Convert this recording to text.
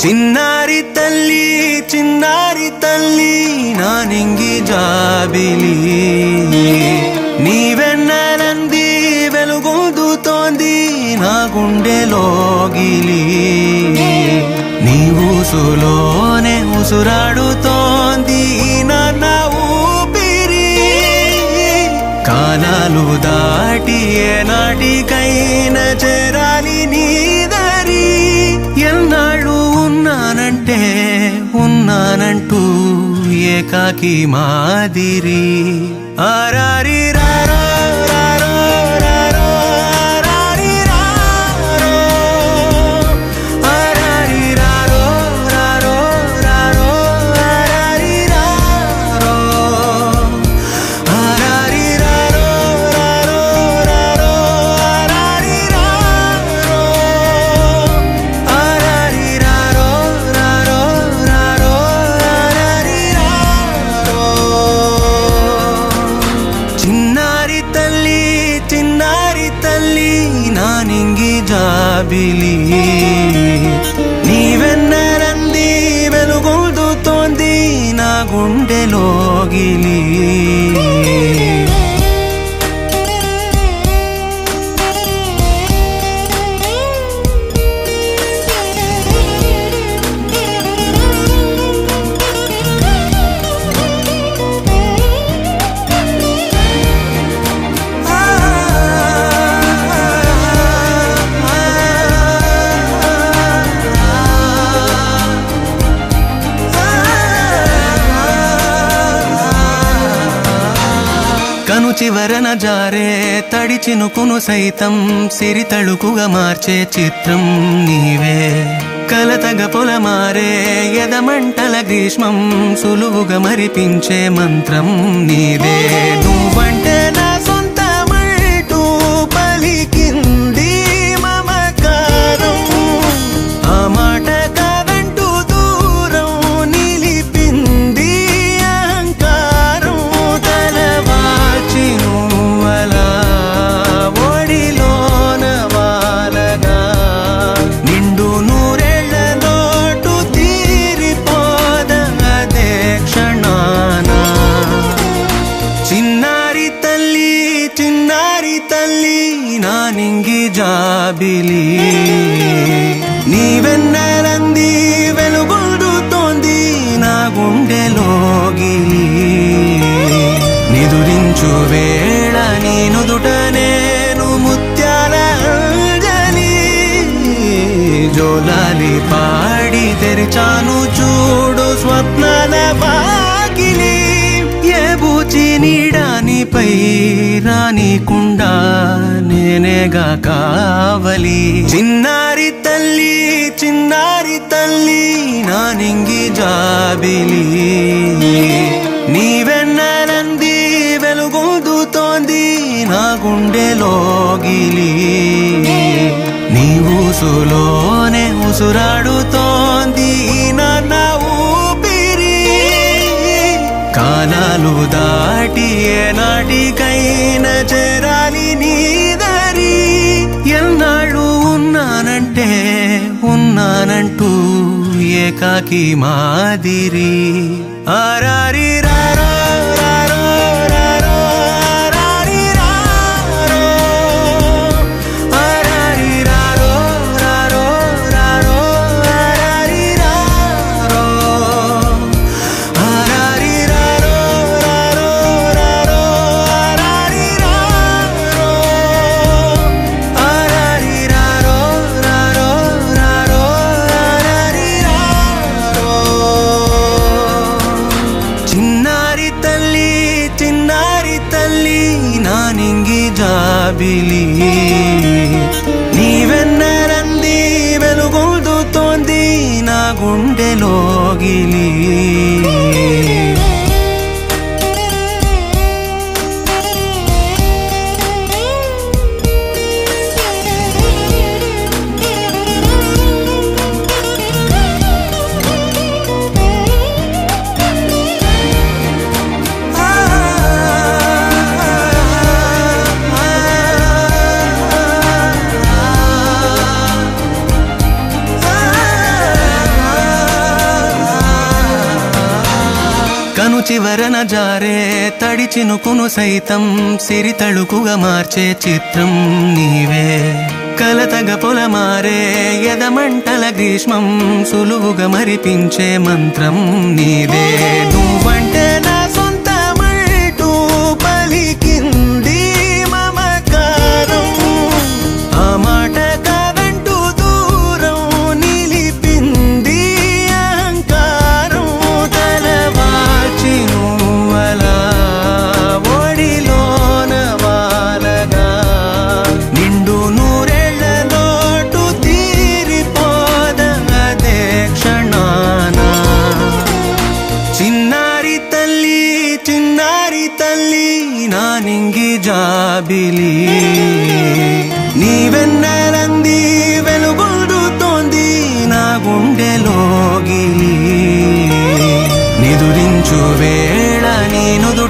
ಚಿನ್ನಾರಿ ತಲ್ಲಿ ನಾನಿಂಗಿ ಜಾಬಿಲಿ నీవెన్నెలంది వెలుగొందుతోంది నా గుండెలోగిలి నీ ఊసులోనే ఉసురాడుతోంది నా ఊపిరి కాలాలు దాటి ఏనాటికైనా చేరాలి నీ దారి ఎన్నాళ్ళు ఉన్నానంటూ ఏకాకి మాదిరి ఆరారి రారో రారో రారో ఆరారి రారో ఆరారి రారో రారో రారో ఆరారి రారో ఆరారి రారో రారో రారో ఆరారి రారో ఆరారి రారో రారో రారో ఆరారి రారో చిన్నారి తల్లి నానింగి జాబిలి నీవెన్నెలంది వెలుగొందుతోంది నా గుండెలోగిలి కను చివరన జారే తడి చినుకును సైతం సిరి తళుకుగా మార్చే చిత్రం నీవే కలతగ పొలమారే ఎదమంటల గ్రీష్మం సులువుగా మరిపించే మంత్రం నీదే నువ్వంటే నా సొంతమంటూ పలికింది మమకారం ఆ మాట కాదంటూ దూరం నిలిపింది అహంకారం తలవాచి నువ్వలా ఒడిలోన వాలగా నిండు నూరేళ్ల లోటు తీరిపోద అదే క్షణాన చిన్నారి తల్లి నానింగి జాబిలి నీవెన్నెలంది వెలుగొందుతోంది నా గుండెలోగిలి నిదురించు వేళ నీ నుదుట నేను ముత్యాల అంజలి జోలాలి పాడి తెరిచాను చూడు స్వప్నాల వాకిలి ఏ బూచి నీడానిపై రానికుండా నేనేగా కావలి చిన్నారి తల్లి నానింగి జాబిలి నీవెన్నెలంది వెలుగొందుతోంది నా గుండెలోగిలి నీ ఊసులోనే ఉసురాడుతోంది నా ఊపిరి కాలాలు దాటి ఏనాటికైనా చేరాలి నీ దారి ఎన్నాళ్ళు ఉన్నానంటూ ఏకాకి మాదిరి ఆరారి రారో రారో రారో ఆరారి రారో ఆరారి రారో రారో రారో ఆరారి రారో ఆరారి రారో రారో రారో ఆరారి రారో ఆరారి రారో రారో రారో ఆరారి రారో చిన్నారి తల్లి నానింగి జాబిలి నీవెన్నెలంది వెలుగొందుతోంది నా గుండెలోగిలి చివరన జారే తడి చినుకును సైతం సిరి తళుకుగా మార్చే చిత్రం నీవే. కలతగ పొలమారే ఎదమంటల గ్రీష్మం సులువుగా మరిపించే మంత్రం నీదే. నువ్వంటే నా సొంతమంటూ పలికింది మమకారం, ఆ మాట కాదంటూ దూరం నిలిపింది అహంకారం. తలవాల్చి నువ్వలా ఒడిలోన వాలగా నిండు నూరేళ్ల లోటు తీరిపోదదే క్షణాన. చిన్నారి తల్లి చిన్నారి తల్లి నా నింగి జాబిలి, నీవెన్నెలంది వెలుగొందుతోంది నా గుండెలోగిలి. నిదురించు వేళ నీ నుదుట